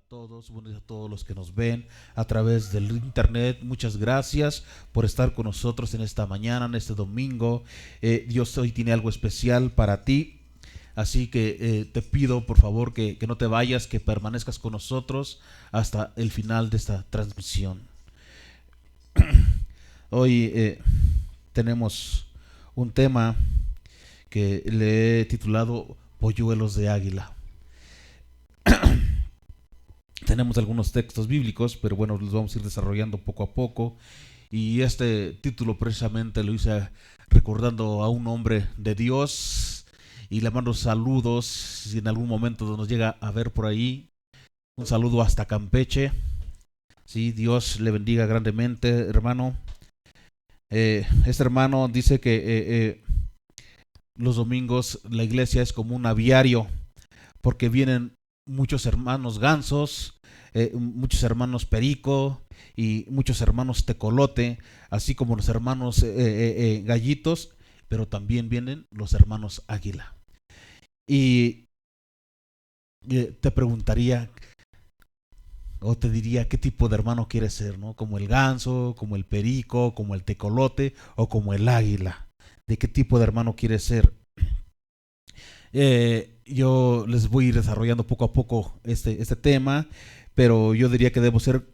todos, buenos días a todos los que nos ven a través del internet. Muchas gracias por estar con nosotros en esta mañana, en este domingo. Dios hoy tiene algo especial para ti, así que te pido por favor que no te vayas, que permanezcas con nosotros hasta el final de esta transmisión. Hoy tenemos un tema que le he titulado Polluelos de Águila. Tenemos algunos textos bíblicos, pero bueno, los vamos a ir desarrollando poco a poco. Y este título precisamente lo hice recordando a un hombre de Dios y le mando saludos, si en algún momento nos llega a ver por ahí. Un saludo hasta Campeche. Sí, Dios le bendiga grandemente, hermano. Este hermano dice que los domingos la iglesia es como un aviario, porque vienen muchos hermanos gansos, muchos hermanos perico y muchos hermanos tecolote, así como los hermanos gallitos, pero también vienen los hermanos águila. Y te preguntaría o te diría qué tipo de hermano quieres ser, ¿no? Como el ganso, como el perico, como el tecolote o como el águila. ¿De qué tipo de hermano quieres ser? Yo les voy a ir desarrollando poco a poco este tema, pero yo diría que debo ser,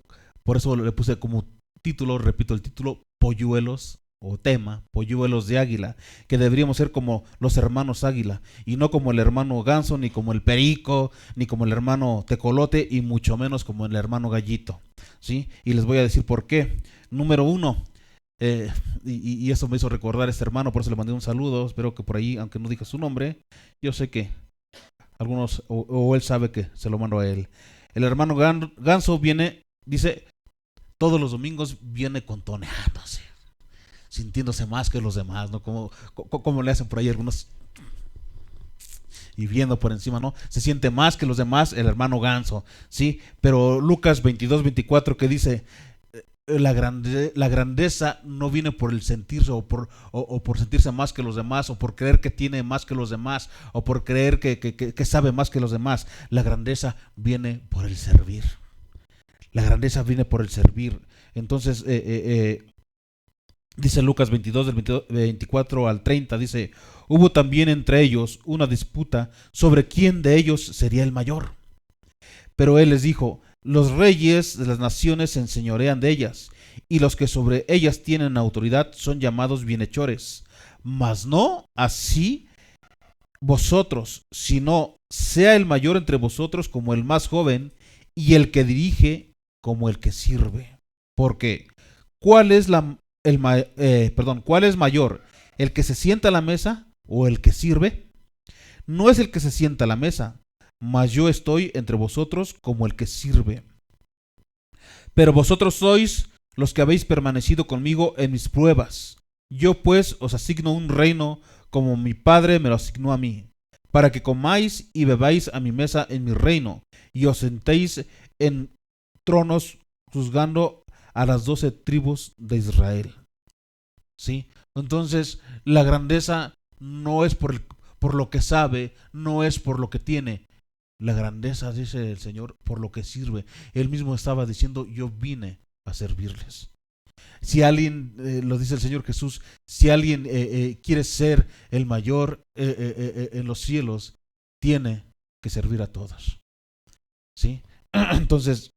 por eso le puse como título, repito el título, Polluelos o tema, Polluelos de Águila, que deberíamos ser como los hermanos águila, y no como el hermano ganso, ni como el perico, ni como el hermano tecolote, y mucho menos como el hermano gallito, ¿sí? Y les voy a decir por qué. Número uno, y eso me hizo recordar a este hermano, por eso le mandé un saludo. Espero que por ahí, aunque no diga su nombre, yo sé que algunos, o él sabe que se lo mando a él. El hermano Ganso viene, dice, todos los domingos viene contoneándose, sintiéndose más que los demás, ¿no? Como le hacen por ahí algunos y viendo por encima, ¿no? Se siente más que los demás el hermano Ganso, ¿sí? Pero Lucas 22-24 que dice, la grandeza no viene por el sentirse o por sentirse más que los demás, o por creer que tiene más que los demás, o por creer que sabe más que los demás. La grandeza viene por el servir. La grandeza viene por el servir. Entonces, dice Lucas 22, del 24 al 30, dice, hubo también entre ellos una disputa sobre quién de ellos sería el mayor. Pero él les dijo, los reyes de las naciones se enseñorean de ellas, y los que sobre ellas tienen autoridad son llamados bienhechores. Mas no así vosotros, sino sea el mayor entre vosotros como el más joven, y el que dirige como el que sirve. Porque, ¿cuál es ¿cuál es mayor? ¿El que se sienta a la mesa o el que sirve? No es el que se sienta a la mesa, mas yo estoy entre vosotros como el que sirve. Pero vosotros sois los que habéis permanecido conmigo en mis pruebas. Yo pues os asigno un reino como mi Padre me lo asignó a mí, para que comáis y bebáis a mi mesa en mi reino, y os sentéis en tronos juzgando a las 12 tribus de Israel. ¿Sí? Entonces, la grandeza no es por lo que sabe, no es por lo que tiene. La grandeza, dice el Señor, por lo que sirve. Él mismo estaba diciendo, yo vine a servirles. Si alguien, lo dice el Señor Jesús, si alguien quiere ser el mayor en los cielos, tiene que servir a todos. ¿Sí? Entonces,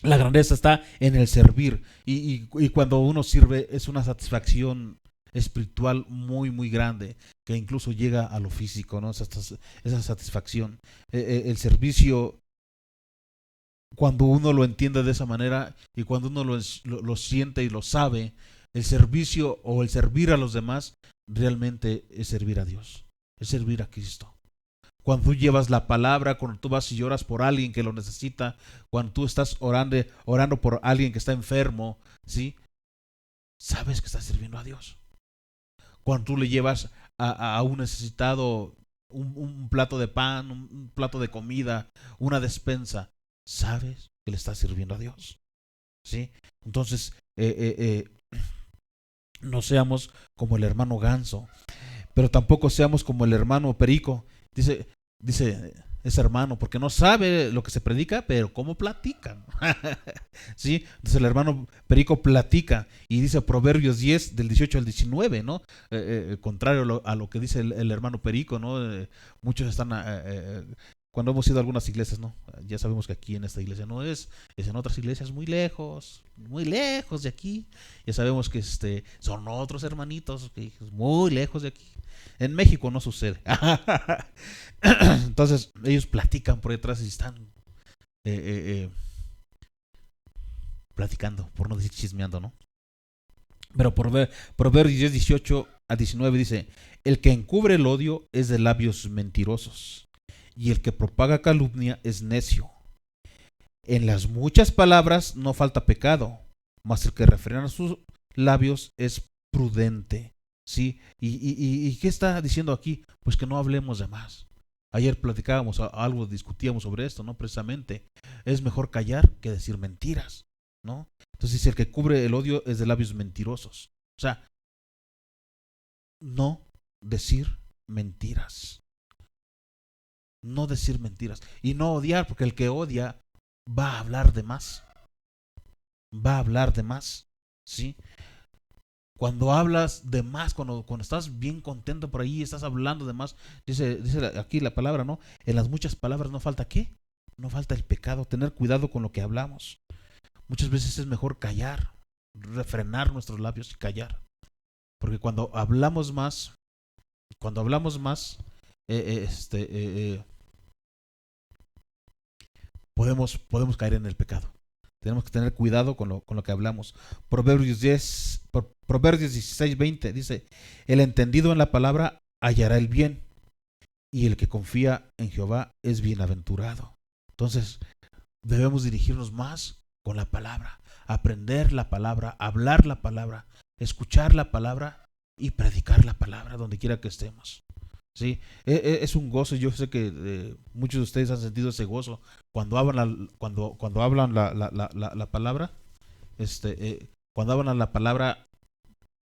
la grandeza está en el servir. Y cuando uno sirve es una satisfacción espiritual muy, muy grande, que incluso llega a lo físico, ¿no? Esa satisfacción. El servicio, cuando uno lo entiende de esa manera y cuando uno lo siente y lo sabe, el servicio o el servir a los demás realmente es servir a Dios, es servir a Cristo. Cuando tú llevas la palabra, cuando tú vas y lloras por alguien que lo necesita, cuando tú estás orando por alguien que está enfermo, ¿sí? Sabes que estás sirviendo a Dios. Cuando tú le llevas a un necesitado un plato de pan, un plato de comida, una despensa, sabes que le estás sirviendo a Dios. ¿Sí? Entonces, no seamos como el hermano Ganso, pero tampoco seamos como el hermano Perico. Dice es hermano, porque no sabe lo que se predica, pero cómo platican. ¿Sí? Entonces el hermano Perico platica y dice Proverbios 10 del 18 al 19, ¿no? Contrario a lo que dice el hermano Perico, ¿no? Muchos están, cuando hemos ido a algunas iglesias, ¿no? Ya sabemos que aquí en esta iglesia no es en otras iglesias muy lejos de aquí. Ya sabemos que son otros hermanitos que muy lejos de aquí. En México no sucede. Entonces ellos platican por detrás y están eh, eh, platicando, por no decir chismeando, ¿no? Pero Proverbios 10, 18 a 19 dice, el que encubre el odio es de labios mentirosos, y el que propaga calumnia es necio. En las muchas palabras no falta pecado, mas el que refrena sus labios es prudente. ¿Sí? ¿Y qué está diciendo aquí? Pues que no hablemos de más. Ayer platicábamos algo, discutíamos sobre esto, ¿no? Precisamente, es mejor callar que decir mentiras, ¿no? Entonces dice, el que cubre el odio es de labios mentirosos. O sea, no decir mentiras. No decir mentiras. Y no odiar, porque el que odia va a hablar de más. Va a hablar de más. ¿Sí? Cuando hablas de más, cuando estás bien contento por ahí, estás hablando de más, dice aquí la palabra, ¿no? En las muchas palabras no falta ¿qué? No falta el pecado, tener cuidado con lo que hablamos. Muchas veces es mejor callar, refrenar nuestros labios y callar. Porque cuando hablamos más, eh, eh, este, eh, eh, podemos caer en el pecado. Tenemos que tener cuidado con lo que hablamos. Proverbios 16, 20 dice, el entendido en la palabra hallará el bien, y el que confía en Jehová es bienaventurado. Entonces, debemos dirigirnos más con la palabra, aprender la palabra, hablar la palabra, escuchar la palabra y predicar la palabra donde quiera que estemos. Sí, es un gozo. Yo sé que muchos de ustedes han sentido ese gozo cuando cuando hablan la palabra. Cuando hablan la palabra,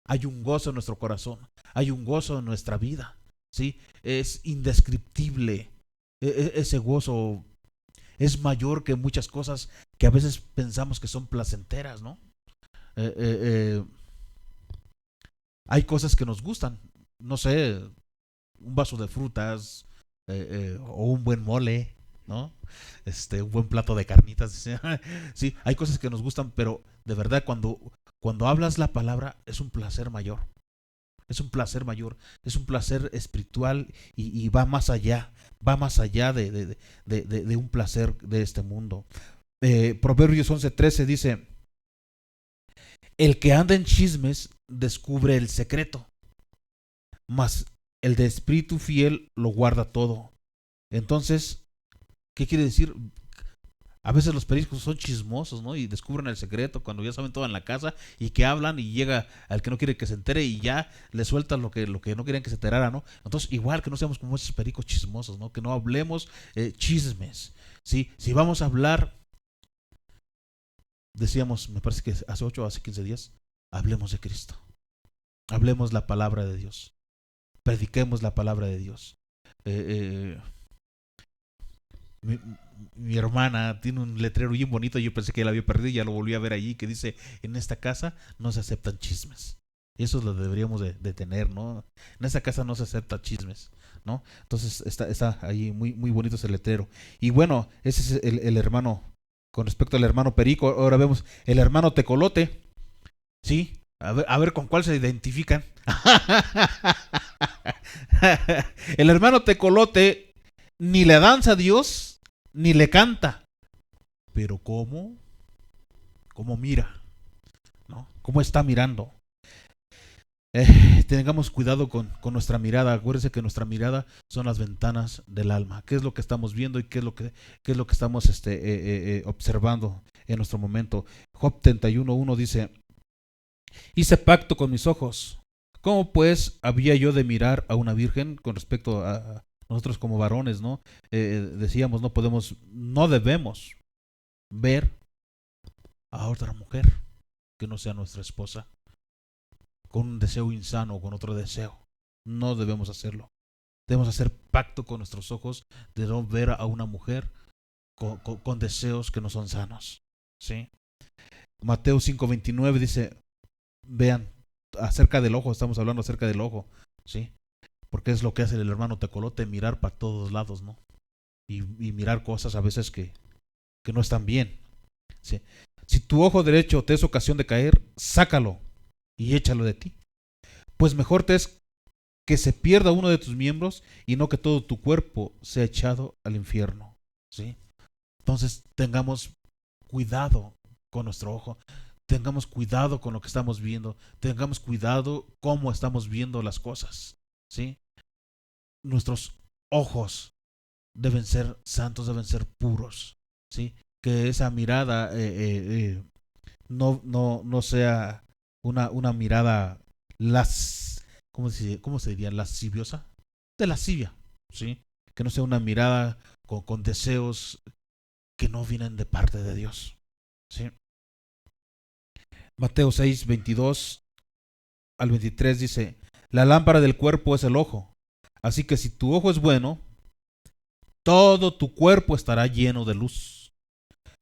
hay un gozo en nuestro corazón, hay un gozo en nuestra vida. Sí, es indescriptible. Ese gozo es mayor que muchas cosas que a veces pensamos que son placenteras, ¿no? Eh, eh, eh, Hay cosas que nos gustan, no sé, un vaso de frutas, o un buen mole, ¿no? Un buen plato de carnitas. Sí, hay cosas que nos gustan, pero de verdad cuando hablas la palabra es un placer mayor. Es un placer mayor, es un placer espiritual y va más allá de un placer de este mundo. Proverbios 11:13 dice, el que anda en chismes descubre el secreto, mas el de espíritu fiel lo guarda todo. Entonces, ¿qué quiere decir? A veces los periódicos son chismosos, ¿no? Y descubren el secreto cuando ya saben todo en la casa y que hablan y llega al que no quiere que se entere y ya le sueltan lo que no querían que se enterara, ¿no? Entonces, igual que no seamos como esos pericos chismosos, ¿no? Que no hablemos chismes, ¿sí? Si vamos a hablar, decíamos, me parece que hace 8 o hace 15 días, hablemos de Cristo. Hablemos la palabra de Dios. Prediquemos la palabra de Dios. Eh, mi, mi hermana tiene un letrero bien bonito. Yo pensé que la había perdido y ya lo volví a ver allí, que dice, en esta casa no se aceptan chismes. Eso lo deberíamos de tener, ¿no? En esta casa no se aceptan chismes, ¿no? Entonces está ahí muy bonito ese letrero. Y bueno, ese es el hermano. Con respecto al hermano Perico, ahora vemos el hermano Tecolote. Sí, a ver con cuál se identifican. El hermano Tecolote ni le danza a Dios ni le canta, pero ¿cómo mira? ¿No? ¿Cómo está mirando? Tengamos cuidado con nuestra mirada. Acuérdense que nuestra mirada son las ventanas del alma. ¿Qué es lo que estamos viendo y qué es lo que estamos observando en nuestro momento? Job 31:1 dice, hice pacto con mis ojos. ¿Cómo pues había yo de mirar a una virgen con respecto a nosotros como varones, ¿no? Decíamos, no debemos ver a otra mujer que no sea nuestra esposa con un deseo insano o con otro deseo. No debemos hacerlo. Debemos hacer pacto con nuestros ojos de no ver a una mujer con deseos que no son sanos. ¿Sí? Mateo 5:29 dice, vean, acerca del ojo, estamos hablando acerca del ojo, ¿sí? Porque es lo que hace el hermano tecolote, mirar para todos lados, ¿no? Y mirar cosas a veces que no están bien, ¿sí? Si tu ojo derecho te es ocasión de caer, sácalo y échalo de ti. Pues mejor te es que se pierda uno de tus miembros y no que todo tu cuerpo sea echado al infierno, ¿sí? Entonces tengamos cuidado con nuestro ojo, tengamos cuidado con lo que estamos viendo, tengamos cuidado cómo estamos viendo las cosas, ¿sí? Nuestros ojos deben ser santos, deben ser puros, ¿sí? Que esa mirada no sea una mirada ¿cómo se diría? Lasciviosa, de lascivia, ¿sí? Que no sea una mirada con deseos que no vienen de parte de Dios, ¿sí? Mateo 6:22 al 23 dice, la lámpara del cuerpo es el ojo, así que si tu ojo es bueno, todo tu cuerpo estará lleno de luz.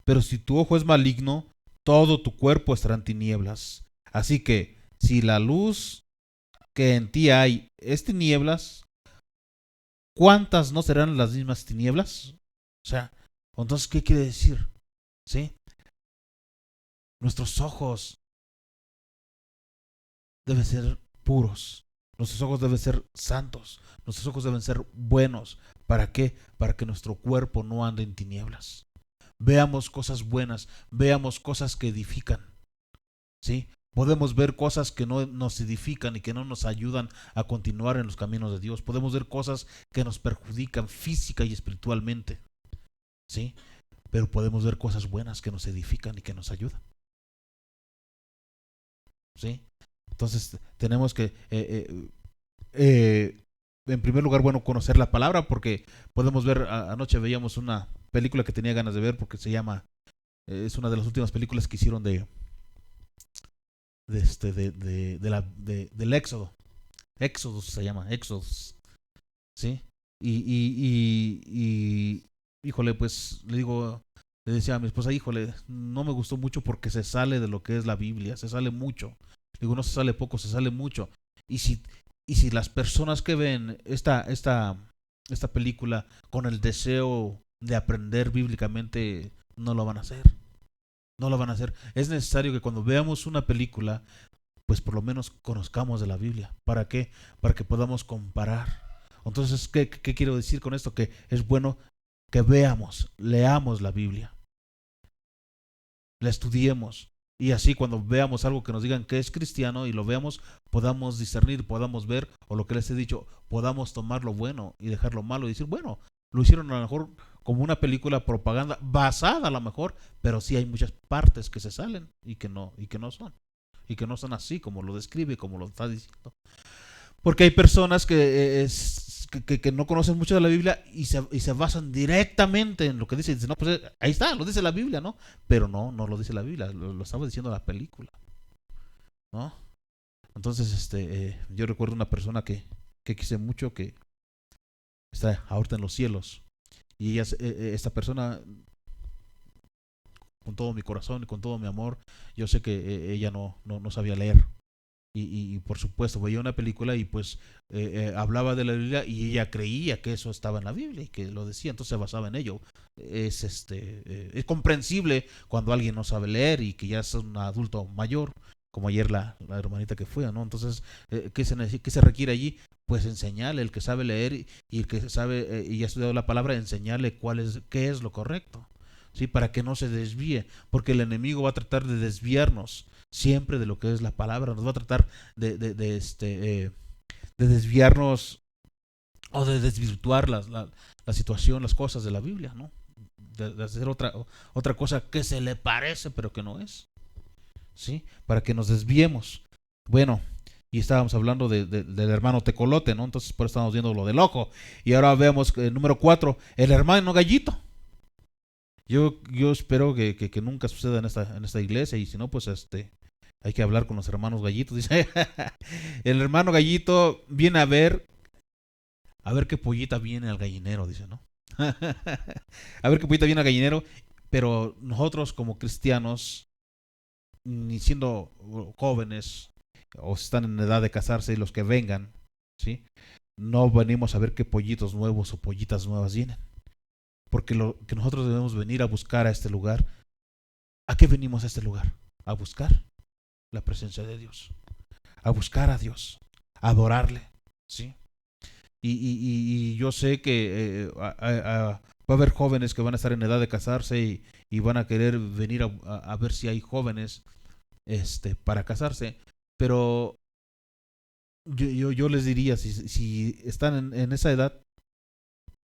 Pero si tu ojo es maligno, todo tu cuerpo estará en tinieblas. Así que si la luz que en ti hay es tinieblas, ¿cuántas no serán las mismas tinieblas? O sea, entonces, ¿qué quiere decir? ¿Sí? Nuestros ojos deben ser puros. Nuestros ojos deben ser santos. Nuestros ojos deben ser buenos. ¿Para qué? Para que nuestro cuerpo no ande en tinieblas. Veamos cosas buenas, veamos cosas que edifican, ¿sí? Podemos ver cosas que no nos edifican y que no nos ayudan a continuar en los caminos de Dios. Podemos ver cosas que nos perjudican física y espiritualmente, ¿sí? Pero podemos ver cosas buenas que nos edifican y que nos ayudan, ¿sí? Entonces tenemos que, en primer lugar, bueno, conocer la palabra, porque podemos ver, anoche veíamos una película que tenía ganas de ver porque se llama, es una de las últimas películas que hicieron del Éxodo. Éxodos se llama, Éxodos, ¿sí? Híjole, pues le decía a mi esposa, híjole, no me gustó mucho porque se sale de lo que es la Biblia, se sale mucho. Digo, no se sale poco, se sale mucho. Y si, y si las personas que ven esta película con el deseo de aprender bíblicamente, no lo van a hacer. No lo van a hacer. Es necesario que cuando veamos una película, pues por lo menos conozcamos de la Biblia. ¿Para qué? Para que podamos comparar. Entonces, ¿qué quiero decir con esto? Que es bueno que leamos la Biblia, la estudiemos. Y así cuando veamos algo que nos digan que es cristiano y lo veamos, podamos discernir, podamos ver, o lo que les he dicho, podamos tomar lo bueno y dejar lo malo y decir, bueno, lo hicieron a lo mejor como una película propaganda basada a lo mejor, pero sí hay muchas partes que se salen y que no son. Y que no son así como lo describe, como lo está diciendo. Porque hay personas que no conocen mucho de la Biblia y se basan directamente en lo que dice. Dicen, no, pues ahí está, lo dice la Biblia, ¿no? Pero no lo dice la Biblia, lo estaba diciendo la película, ¿no? Entonces, yo recuerdo una persona que quise mucho, que está ahorita en los cielos. Y esta persona, con todo mi corazón y con todo mi amor, yo sé que ella no sabía leer. Y por supuesto veía una película y pues hablaba de la Biblia y ella creía que eso estaba en la Biblia y que lo decía, entonces se basaba en ello. Es comprensible cuando alguien no sabe leer y que ya es un adulto mayor, como ayer la hermanita que fue, ¿no? Entonces, ¿qué se requiere allí? Pues enseñarle, el que sabe leer y el que sabe y ha estudiado la palabra, enseñarle qué es lo correcto, ¿sí? Para que no se desvíe, porque el enemigo va a tratar de desviarnos siempre de lo que es la palabra, nos va a tratar de desviarnos o de desvirtuar la situación, las cosas de la Biblia, ¿no? De hacer otra cosa que se le parece pero que no es, ¿sí? Para que nos desviemos. Bueno, y estábamos hablando del hermano tecolote, ¿no? Entonces por eso estamos viendo lo del ojo. Y ahora vemos número 4, el hermano gallito. Yo espero que nunca suceda en esta iglesia, y si no, pues hay que hablar con los hermanos gallitos. Dice, el hermano gallito viene a ver a ver qué pollita viene al gallinero, dice, ¿no? A ver qué pollita viene al gallinero, pero nosotros como cristianos, ni siendo jóvenes, o si están en edad de casarse y los que vengan, ¿sí? No venimos a ver qué pollitos nuevos o pollitas nuevas vienen. Porque lo que nosotros debemos venir a buscar a este lugar, ¿a qué venimos a este lugar? A buscar la presencia de Dios, a buscar a Dios, a adorarle, ¿sí? Y yo sé que va a haber jóvenes que van a estar en edad de casarse y van a querer venir a ver si hay jóvenes para casarse, pero yo les diría, si están en esa edad,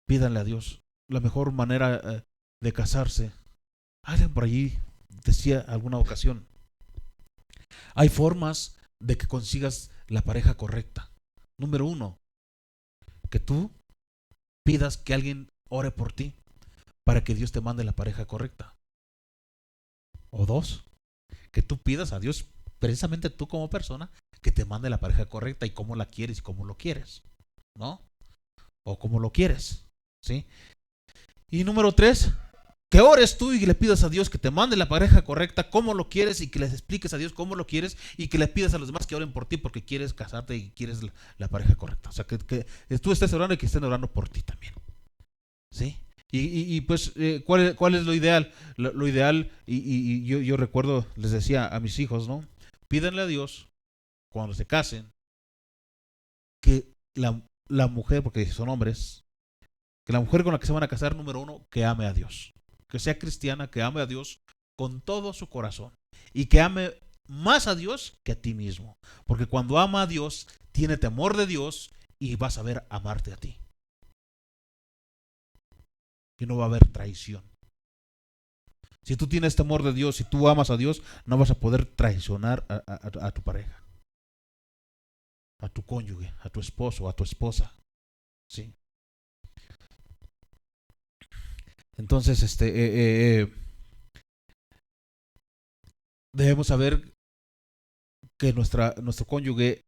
pídanle a Dios la mejor manera de casarse. Alguien por allí decía alguna ocasión, hay formas de que consigas la pareja correcta. Número uno, que tú pidas que alguien ore por ti para que Dios te mande la pareja correcta. O dos, que tú pidas a Dios, precisamente tú como persona, que te mande la pareja correcta y cómo la quieres y cómo lo quieres, ¿no? O cómo lo quieres, ¿sí? Y número tres, que ores tú y le pidas a Dios que te mande la pareja correcta, cómo lo quieres, y que les expliques a Dios cómo lo quieres, y que le pidas a los demás que oren por ti porque quieres casarte y quieres la pareja correcta. O sea, que tú estés orando y que estén orando por ti también, ¿sí? Pues, ¿cuál es lo ideal? Lo ideal, yo recuerdo, les decía a mis hijos, ¿no? Pídanle a Dios, cuando se casen, que la mujer, porque son hombres, que la mujer con la que se van a casar, número uno, que ame a Dios. Que sea cristiana, que ame a Dios con todo su corazón. Y que ame más a Dios que a ti mismo. Porque cuando ama a Dios, tiene temor de Dios y va a saber amarte a ti. Y no va a haber traición. Si tú tienes temor de Dios, si tú amas a Dios, no vas a poder traicionar a tu pareja, a tu cónyuge, a tu esposo, a tu esposa. ¿Sí? Entonces, debemos saber que nuestro cónyuge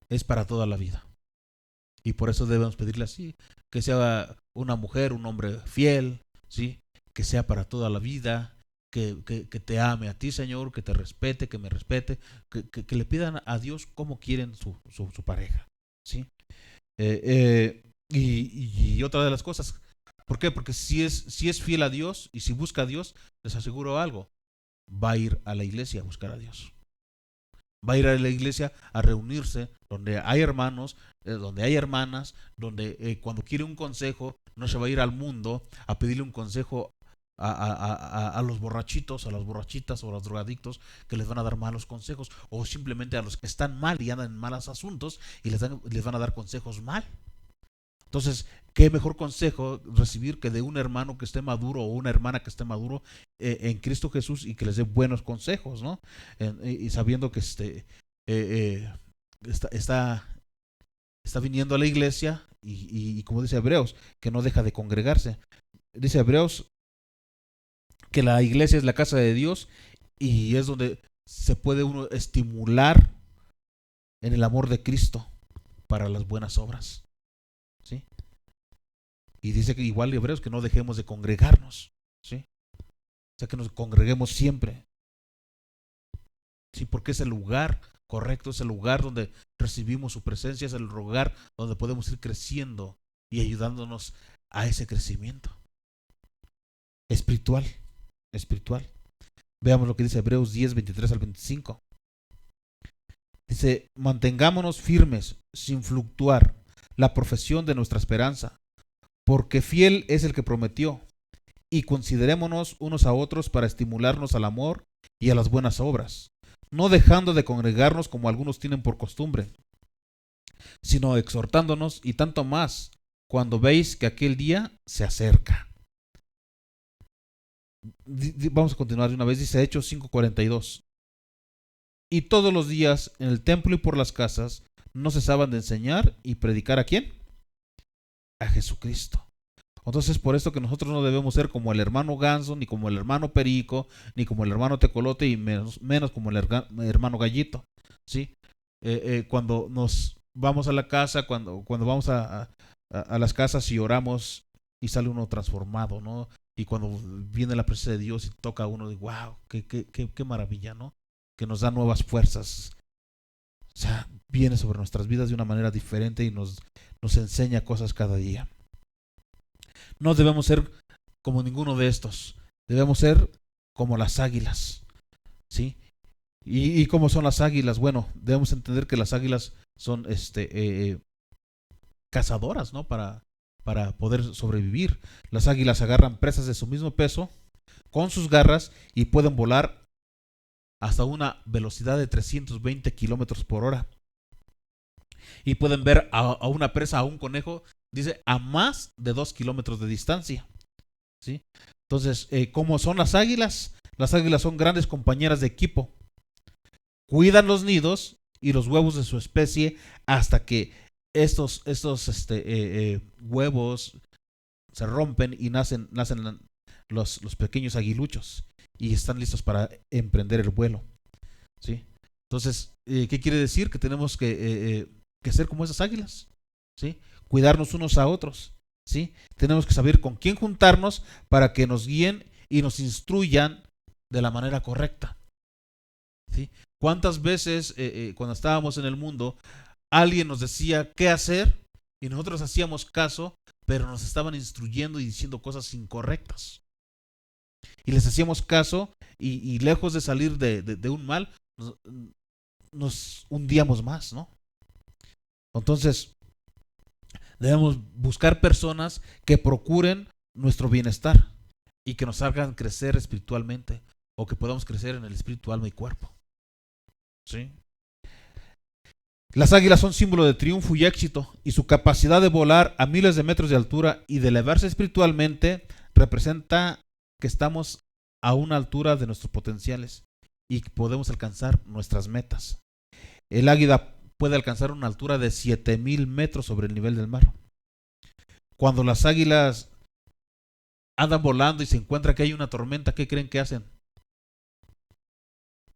es para toda la vida. Y por eso debemos pedirle así, que sea una mujer, un hombre fiel, ¿sí? Que sea para toda la vida, que te ame a ti, Señor, que te respete, que me respete, que le pidan a Dios cómo quieren su pareja, ¿sí? Y otra de las cosas, ¿por qué? Porque si es fiel a Dios y si busca a Dios, les aseguro algo, va a ir a la iglesia a buscar a Dios. Va a ir a la iglesia a reunirse donde hay hermanos, donde hay hermanas, donde cuando quiere un consejo no se va a ir al mundo a pedirle un consejo a los borrachitos, a las borrachitas o a los drogadictos que les van a dar malos consejos, o simplemente a los que están mal y andan en malos asuntos y les van a dar consejos mal. Entonces, qué mejor consejo recibir que de un hermano que esté maduro o una hermana que esté maduro en Cristo Jesús y que les dé buenos consejos, ¿no? Y sabiendo que está, está, está viniendo a la iglesia y como dice Hebreos, que no deja de congregarse. Dice Hebreos que la iglesia es la casa de Dios y es donde se puede uno estimular en el amor de Cristo para las buenas obras, ¿sí? Y dice que igual Hebreos que no dejemos de congregarnos, ¿sí? O sea, que nos congreguemos siempre, ¿sí? Porque es el lugar correcto, es el lugar donde recibimos su presencia, es el lugar donde podemos ir creciendo y ayudándonos a ese crecimiento espiritual, espiritual. Veamos lo que dice Hebreos 10, 23 al 25. Dice, mantengámonos firmes sin fluctuar la profesión de nuestra esperanza, porque fiel es el que prometió, y considerémonos unos a otros para estimularnos al amor y a las buenas obras, no dejando de congregarnos como algunos tienen por costumbre, sino exhortándonos, y tanto más cuando veis que aquel día se acerca. Vamos a continuar de una vez, dice Hechos 5:42. Y todos los días en el templo y por las casas no cesaban de enseñar y predicar ¿a quién? A Jesucristo. Entonces, por esto que nosotros no debemos ser como el hermano Ganso, ni como el hermano Perico, ni como el hermano Tecolote, y menos como el hermano Gallito, ¿sí? Cuando nos vamos a la casa, cuando vamos a las casas y oramos y sale uno transformado, ¿no? Y cuando viene la presencia de Dios y toca a uno, de wow, qué maravilla, ¿no? Que nos da nuevas fuerzas. O sea, viene sobre nuestras vidas de una manera diferente y nos enseña cosas cada día. No debemos ser como ninguno de estos. Debemos ser como las águilas, ¿sí? ¿Y cómo son las águilas? Bueno, debemos entender que las águilas son cazadoras, ¿no? Para poder sobrevivir. Las águilas agarran presas de su mismo peso con sus garras y pueden volar hasta una velocidad de 320 kilómetros por hora. Y pueden ver a una presa, a un conejo, dice, a más de 2 kilómetros de distancia. ¿Sí? Entonces, ¿cómo son las águilas? Las águilas son grandes compañeras de equipo. Cuidan los nidos y los huevos de su especie hasta que estos huevos se rompen y nacen los pequeños aguiluchos y están listos para emprender el vuelo. ¿Sí? Entonces, ¿qué quiere decir? Que tenemos que ser como esas águilas. ¿Sí? Cuidarnos unos a otros. ¿Sí? Tenemos que saber con quién juntarnos para que nos guíen y nos instruyan de la manera correcta. ¿Sí? ¿Cuántas veces cuando estábamos en el mundo alguien nos decía qué hacer y nosotros hacíamos caso, pero nos estaban instruyendo y diciendo cosas incorrectas? Y les hacíamos caso y lejos de salir de un mal, nos hundíamos más, ¿no? Entonces, debemos buscar personas que procuren nuestro bienestar y que nos hagan crecer espiritualmente o que podamos crecer en el espíritu, alma y cuerpo. ¿Sí? Las águilas son símbolo de triunfo y éxito, y su capacidad de volar a miles de metros de altura y de elevarse espiritualmente representa que estamos a una altura de nuestros potenciales y que podemos alcanzar nuestras metas. El águila puede alcanzar una altura de 7,000 metros sobre el nivel del mar. Cuando las águilas andan volando y se encuentra que hay una tormenta, ¿qué creen que hacen?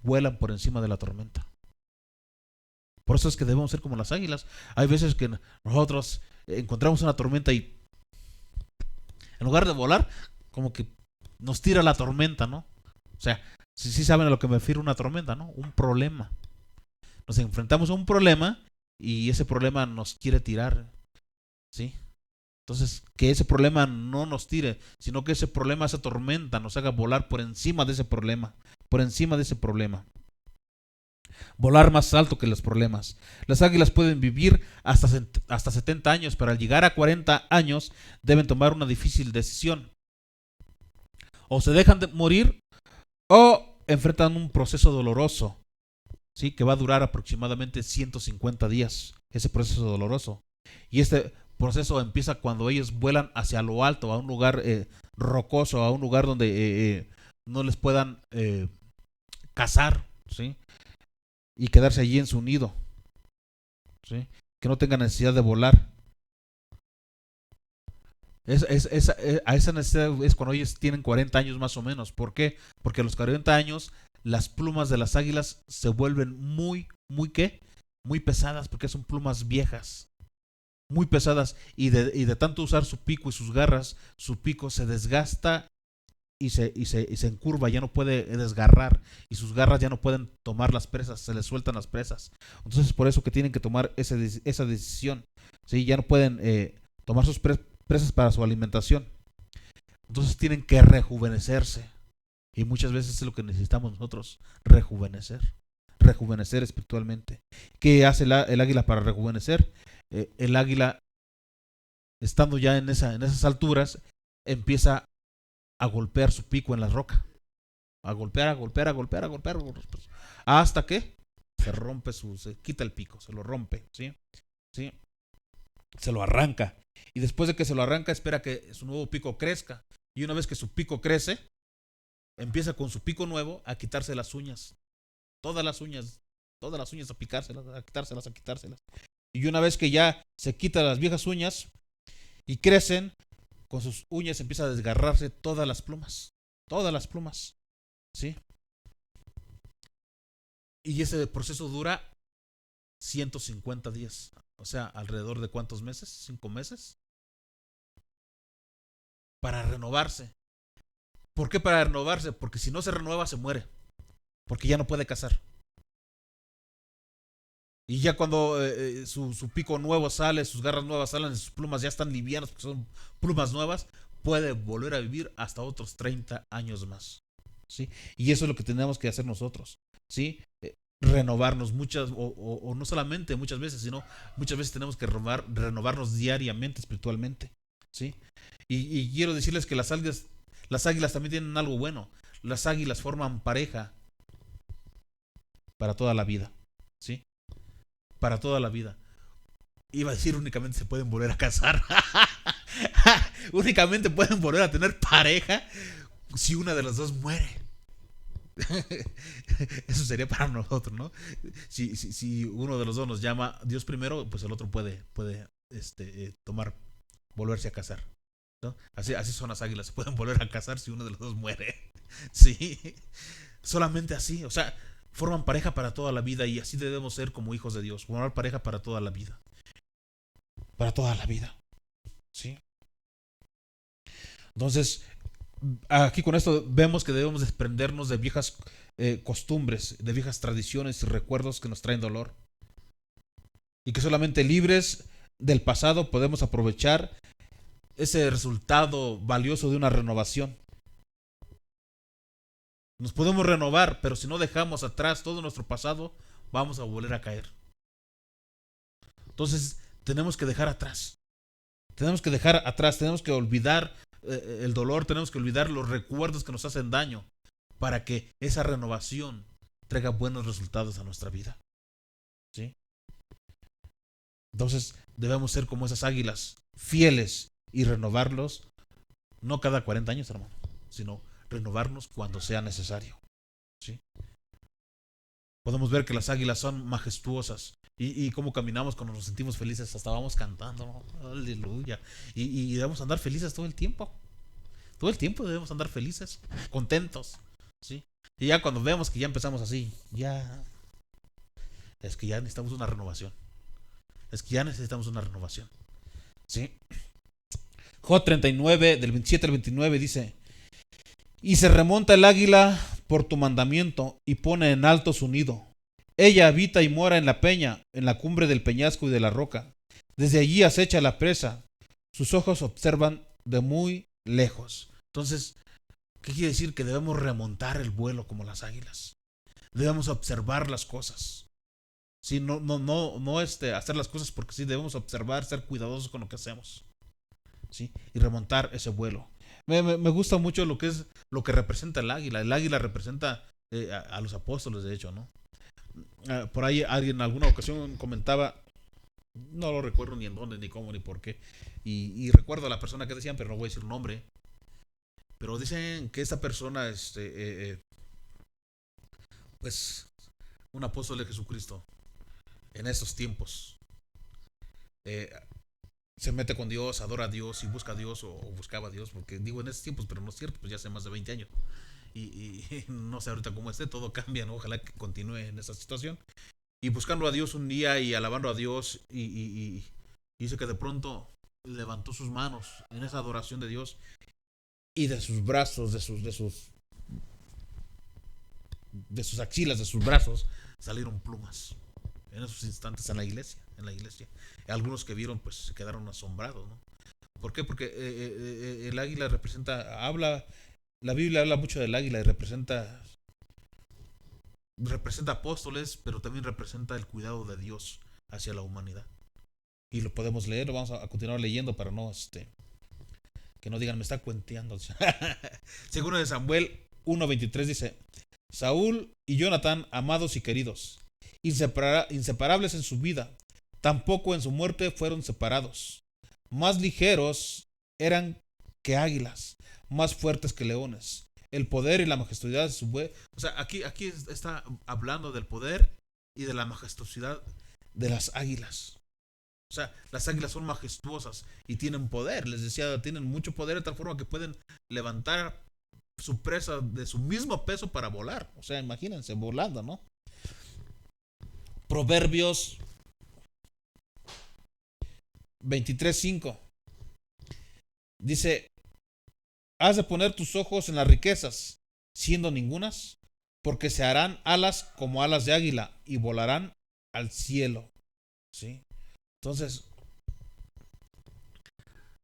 Vuelan por encima de la tormenta. Por eso es que debemos ser como las águilas. Hay veces que nosotros encontramos una tormenta y en lugar de volar, como que nos tira la tormenta, ¿no? O sea, sí saben a lo que me refiero una tormenta, ¿no? Un problema. Nos enfrentamos a un problema y ese problema nos quiere tirar, ¿sí? Entonces, que ese problema no nos tire, sino que ese problema, esa tormenta, nos haga volar por encima de ese problema, por encima de ese problema. Volar más alto que los problemas. Las águilas pueden vivir hasta 70 años, pero al llegar a 40 años deben tomar una difícil decisión. O se dejan de morir o enfrentan un proceso doloroso, ¿sí? Que va a durar aproximadamente 150 días, ese proceso doloroso. Y este proceso empieza cuando ellos vuelan hacia lo alto, a un lugar rocoso, a un lugar donde no les puedan cazar, ¿sí? Y quedarse allí en su nido, ¿sí? Que no tengan necesidad de volar. A esa necesidad es cuando ellos tienen 40 años más o menos. ¿Por qué? Porque a los 40 años las plumas de las águilas se vuelven muy ¿qué? Muy pesadas porque son plumas viejas, muy pesadas y de tanto usar su pico y sus garras, su pico se desgasta y se encurva, ya no puede desgarrar y sus garras ya no pueden tomar las presas, se les sueltan las presas. Entonces es por eso que tienen que tomar esa decisión, ¿sí? Ya no pueden tomar sus presas para su alimentación. Entonces tienen que rejuvenecerse y muchas veces es lo que necesitamos nosotros, rejuvenecer espiritualmente. ¿Qué hace el águila para rejuvenecer? El águila, estando ya en esas alturas, empieza a golpear su pico en la roca. A golpear, hasta que se rompe se quita el pico, se lo rompe, ¿sí? ¿Sí? Se lo arranca. Y después de que se lo arranca, espera que su nuevo pico crezca. Y una vez que su pico crece, empieza con su pico nuevo a quitarse las uñas. Todas las uñas a picárselas, a quitárselas. Y una vez que ya se quita las viejas uñas y crecen, con sus uñas empieza a desgarrarse todas las plumas, ¿sí? Y ese proceso dura 150 días, o sea, alrededor de ¿cuántos meses? 5 meses, para renovarse. ¿Por qué para renovarse? Porque si no se renueva se muere, porque ya no puede cazar. Y ya cuando su pico nuevo sale, sus garras nuevas salen, sus plumas ya están livianas porque son plumas nuevas, puede volver a vivir hasta otros 30 años más. ¿Sí? Y eso es lo que tenemos que hacer nosotros. ¿Sí? Renovarnos o no solamente muchas veces, sino muchas veces tenemos que renovarnos diariamente espiritualmente. ¿Sí? Y quiero decirles que las águilas también tienen algo bueno. Las águilas forman pareja para toda la vida. ¿Sí? Para toda la vida. Iba a decir únicamente se pueden volver a casar. Únicamente pueden volver a tener pareja si una de las dos muere. Eso sería para nosotros, ¿no? Si uno de los dos nos llama Dios primero, pues el otro puede tomar, volverse a casar. ¿No? Así son las águilas, se pueden volver a casar si uno de los dos muere. Sí, solamente así, o sea, forman pareja para toda la vida y así debemos ser como hijos de Dios, formar pareja para toda la vida. Para toda la vida. ¿Sí? Entonces, aquí con esto vemos que debemos desprendernos de viejas costumbres, de viejas tradiciones y recuerdos que nos traen dolor. Y que solamente libres del pasado podemos aprovechar ese resultado valioso de una renovación. Nos podemos renovar, pero si no dejamos atrás todo nuestro pasado, vamos a volver a caer. Entonces, tenemos que dejar atrás. Tenemos que dejar atrás, tenemos que olvidar el dolor, tenemos que olvidar los recuerdos que nos hacen daño para que esa renovación traiga buenos resultados a nuestra vida. ¿Sí? Entonces debemos ser como esas águilas, fieles y renovarlos, no cada 40 años, hermano, sino renovarnos cuando sea necesario. ¿Sí? Podemos ver que las águilas son majestuosas y cómo caminamos cuando nos sentimos felices, hasta vamos cantando, ¿no? Aleluya. Y debemos andar felices todo el tiempo. Todo el tiempo debemos andar felices, contentos. ¿Sí? Y ya cuando vemos que ya empezamos así, ya es que ya necesitamos una renovación. Es que ya necesitamos una renovación. ¿Sí? Job 39, del 27 al 29 dice: Y se remonta el águila por tu mandamiento y pone en alto su nido. Ella habita y mora en la peña, en la cumbre del peñasco y de la roca. Desde allí acecha la presa. Sus ojos observan de muy lejos. Entonces, ¿qué quiere decir? Que debemos remontar el vuelo como las águilas. Debemos observar las cosas. Sí, no hacer las cosas porque sí, debemos observar, ser cuidadosos con lo que hacemos. ¿Sí? Y remontar ese vuelo. Me gusta mucho lo que representa el águila. El águila representa a los apóstoles, de hecho, ¿no? Por ahí alguien en alguna ocasión comentaba, no lo recuerdo ni en dónde, ni cómo, ni por qué. Y recuerdo a la persona que decían, pero no voy a decir un nombre. Pero dicen que esta persona, pues, un apóstol de Jesucristo, en estos tiempos, eh, se mete con Dios, adora a Dios y busca a Dios o buscaba a Dios, porque digo en estos tiempos, pero no es cierto, pues ya hace más de 20 años. Y no sé ahorita cómo esté, todo cambia, ¿no? Ojalá que continúe en esa situación. Y buscando a Dios un día y alabando a Dios y dice que de pronto levantó sus manos en esa adoración de Dios y de sus brazos, de sus axilas, de sus brazos, salieron plumas. En esos instantes en la iglesia. Algunos que vieron pues se quedaron asombrados, ¿no? ¿Por qué? Porque el águila la Biblia habla mucho del águila y representa apóstoles, pero también representa el cuidado de Dios hacia la humanidad. Y lo podemos leer, lo vamos a continuar leyendo para no, que no digan, me está cuenteando. Segundo de Samuel 1:23 dice: Saúl y Jonatán, amados y queridos, inseparables en su vida, tampoco en su muerte fueron separados. Más ligeros eran que águilas, más fuertes que leones. El poder y la majestuosidad de su vuelo. O sea, aquí está hablando del poder y de la majestuosidad de las águilas. O sea, las águilas son majestuosas y tienen poder. Les decía, tienen mucho poder de tal forma que pueden levantar su presa de su mismo peso para volar. O sea, imagínense, volando, ¿no? Proverbios 23:5 dice: has de poner tus ojos en las riquezas, siendo ningunas, porque se harán alas como alas de águila y volarán al cielo. ¿Sí? Entonces,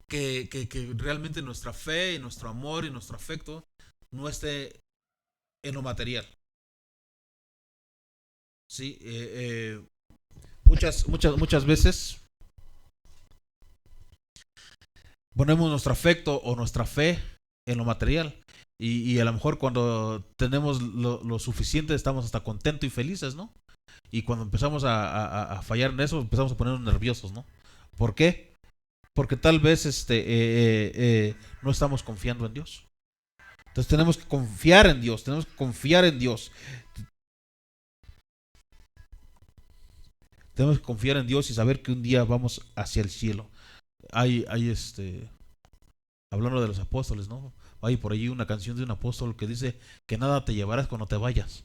que realmente nuestra fe y nuestro amor y nuestro afecto no esté en lo material. ¿Sí? Muchas veces ponemos nuestro afecto o nuestra fe en lo material. Y a lo mejor cuando tenemos lo suficiente estamos hasta contentos y felices, ¿no? Y cuando empezamos a fallar en eso, empezamos a ponernos nerviosos, ¿no? ¿Por qué? Porque tal vez no estamos confiando en Dios. Entonces tenemos que confiar en Dios, tenemos que confiar en Dios. Tenemos que confiar en Dios y saber que un día vamos hacia el cielo. Hay hablando de los apóstoles, ¿no? Hay por ahí una canción de un apóstol que dice que nada te llevarás cuando te vayas.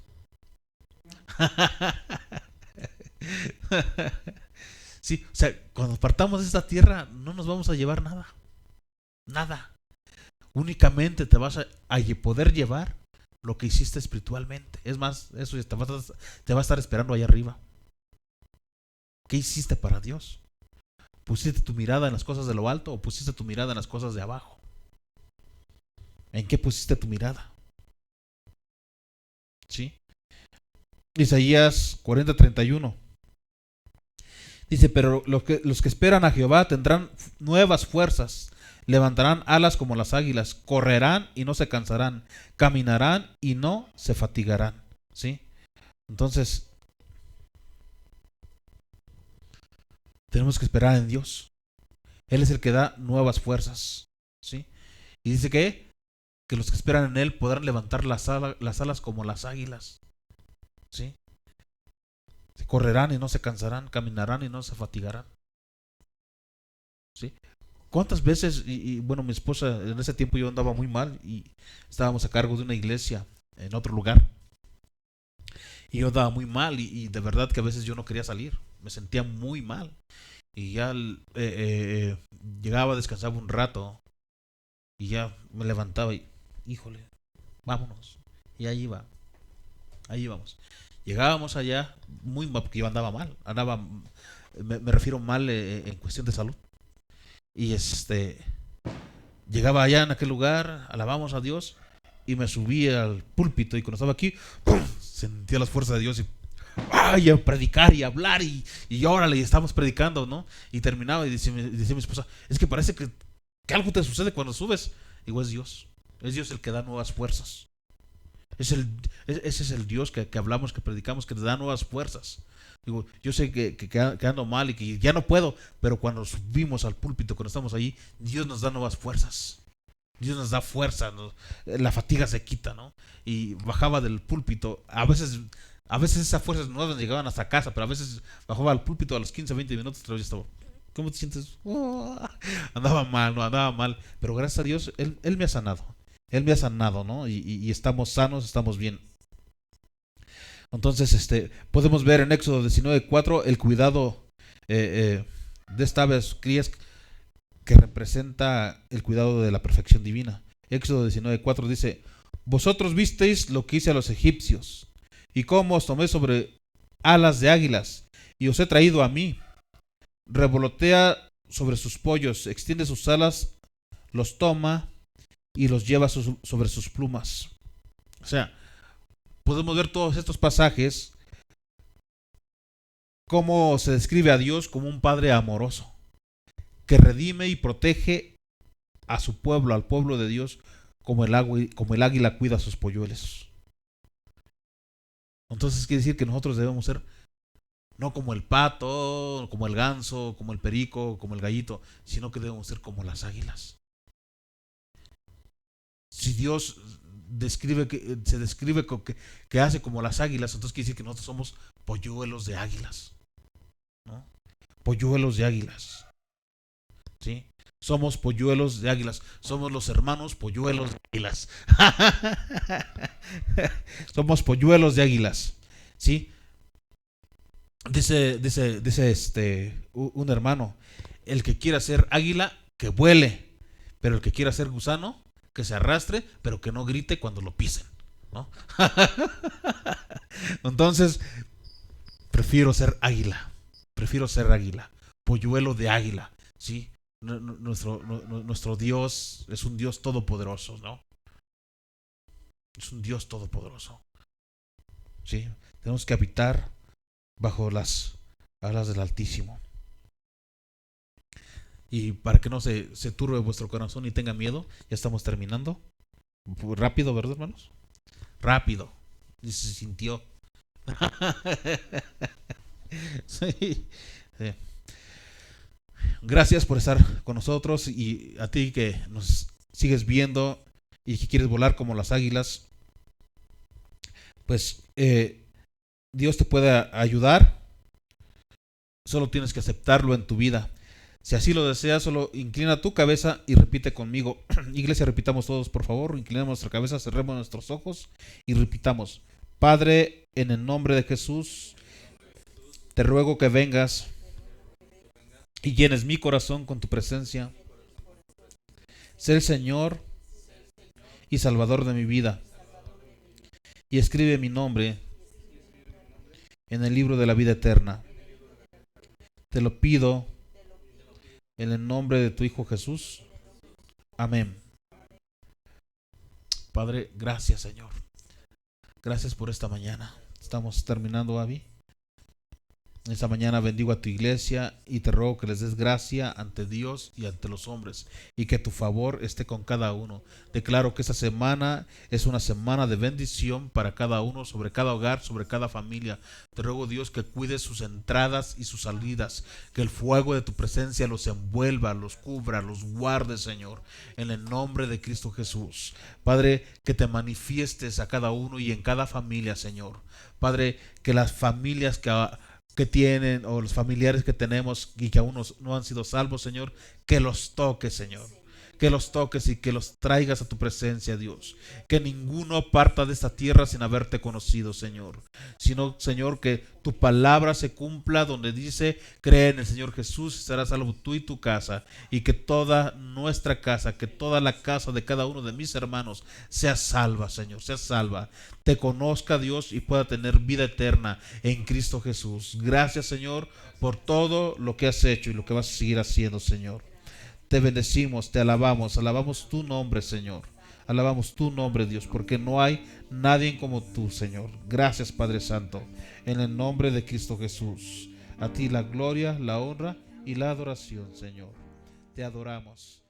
Sí, o sea, cuando partamos de esta tierra no nos vamos a llevar nada. Nada. Únicamente te vas a poder llevar lo que hiciste espiritualmente. Es más, eso te va a estar esperando allá arriba. ¿Qué hiciste para Dios? ¿Pusiste tu mirada en las cosas de lo alto o pusiste tu mirada en las cosas de abajo? ¿En qué pusiste tu mirada? ¿Sí? Isaías 40:31 dice, pero los que esperan a Jehová tendrán nuevas fuerzas, levantarán alas como las águilas, correrán y no se cansarán, caminarán y no se fatigarán. ¿Sí? Entonces, tenemos que esperar en Dios. Él es el que da nuevas fuerzas. ¿Sí? Y dice que los que esperan en Él podrán levantar las alas como las águilas. ¿Sí? Correrán y no se cansarán, caminarán y no se fatigarán. ¿Sí? ¿Cuántas veces, bueno, mi esposa, en ese tiempo yo andaba muy mal y estábamos a cargo de una iglesia en otro lugar y yo andaba muy mal y de verdad que a veces yo no quería salir, me sentía muy mal y ya llegaba, descansaba un rato y ya me levantaba y, híjole, vámonos, y ahí íbamos. Llegábamos allá muy mal porque yo andaba mal, me refiero mal en cuestión de salud. Y llegaba allá en aquel lugar, alabamos a Dios y me subí al púlpito y cuando estaba aquí, ¡pum!, sentía las fuerzas de Dios y a predicar y a hablar y órale, y estamos predicando, ¿no? Y terminaba y decía mi esposa, es que parece que algo te sucede cuando subes. Digo, es Dios el que da nuevas fuerzas. Ese es el Dios que hablamos, que predicamos, que te da nuevas fuerzas. Digo, yo sé que ando mal y que ya no puedo, pero cuando subimos al púlpito, cuando estamos ahí, Dios nos da nuevas fuerzas. Dios nos da fuerza, la fatiga se quita, ¿no? Y bajaba del púlpito, a veces esas fuerzas no nos llegaban hasta casa, pero a veces bajaba al púlpito a los 15, 20 minutos, pero yo estaba, ¿cómo te sientes? Andaba mal, pero gracias a Dios, Él me ha sanado. Él me ha sanado, ¿no? Y estamos sanos, estamos bien. Entonces, podemos ver en Éxodo 19:4 el cuidado de esta aves crías que representa el cuidado de la perfección divina. Éxodo 19:4 dice, vosotros visteis lo que hice a los egipcios, y cómo os tomé sobre alas de águilas, y os he traído a mí. Revolotea sobre sus pollos, extiende sus alas, los toma y los lleva sobre sus plumas. O sea, podemos ver todos estos pasajes cómo se describe a Dios como un Padre amoroso, que redime y protege a su pueblo, al pueblo de Dios, como el águila cuida a sus polluelos. Entonces quiere decir que nosotros debemos ser no como el pato, como el ganso, como el perico, como el gallito, sino que debemos ser como las águilas. Si Dios se describe que hace como las águilas, entonces quiere decir que nosotros somos polluelos de águilas, ¿no? Polluelos de águilas, ¿sí? Somos polluelos de águilas, somos los hermanos polluelos de águilas. Somos polluelos de águilas, ¿sí? Dice un hermano, el que quiera ser águila, que vuele, pero el que quiera ser gusano, que se arrastre, pero que no grite cuando lo pisen, ¿no? Entonces, prefiero ser águila, polluelo de águila, ¿sí? Nuestro Dios es un Dios todopoderoso, ¿no? Es un Dios todopoderoso, ¿sí? Tenemos que habitar bajo las alas del Altísimo. Y para que no se turbe vuestro corazón y tenga miedo, ya estamos terminando. Rápido, ¿verdad, hermanos? Rápido. Y se sintió. Sí, sí. Gracias por estar con nosotros, y a ti que nos sigues viendo y que quieres volar como las águilas, pues Dios te puede ayudar. Solo tienes que aceptarlo en tu vida. Si así lo deseas, solo inclina tu cabeza y repite conmigo. Iglesia, repitamos todos, por favor. Inclinemos nuestra cabeza, cerremos nuestros ojos y repitamos. Padre, en el nombre de Jesús, te ruego que vengas y llenes mi corazón con tu presencia. Sé el Señor y Salvador de mi vida. Y escribe mi nombre en el libro de la vida eterna. Te lo pido en el nombre de tu Hijo Jesús. Amén. Padre, gracias, Señor. Gracias por esta mañana. Estamos terminando, Abby. Esta mañana bendigo a tu iglesia y te ruego que les des gracia ante Dios y ante los hombres, y que tu favor esté con cada uno. Declaro que esta semana es una semana de bendición para cada uno, sobre cada hogar, sobre cada familia. Te ruego, Dios, que cuides sus entradas y sus salidas, que el fuego de tu presencia los envuelva, los cubra, los guarde, Señor, en el nombre de Cristo Jesús. Padre, que te manifiestes a cada uno y en cada familia, Señor. Padre, que las familias que tienen, o los familiares que tenemos y que aún no han sido salvos, Señor, que los toques, Señor, que los toques y que los traigas a tu presencia, Dios. Que ninguno parta de esta tierra sin haberte conocido, Señor, sino, Señor, que tu palabra se cumpla donde dice: cree en el Señor Jesús y serás salvo tú y tu casa. Y que toda nuestra casa, que toda la casa de cada uno de mis hermanos sea salva, Señor, sea salva, te conozca, Dios, y pueda tener vida eterna en Cristo Jesús. Gracias, Señor, por todo lo que has hecho y lo que vas a seguir haciendo, Señor. Te bendecimos, te alabamos tu nombre, Señor. Alabamos tu nombre, Dios, porque no hay nadie como tú, Señor. Gracias, Padre Santo, en el nombre de Cristo Jesús. A ti la gloria, la honra y la adoración, Señor. Te adoramos.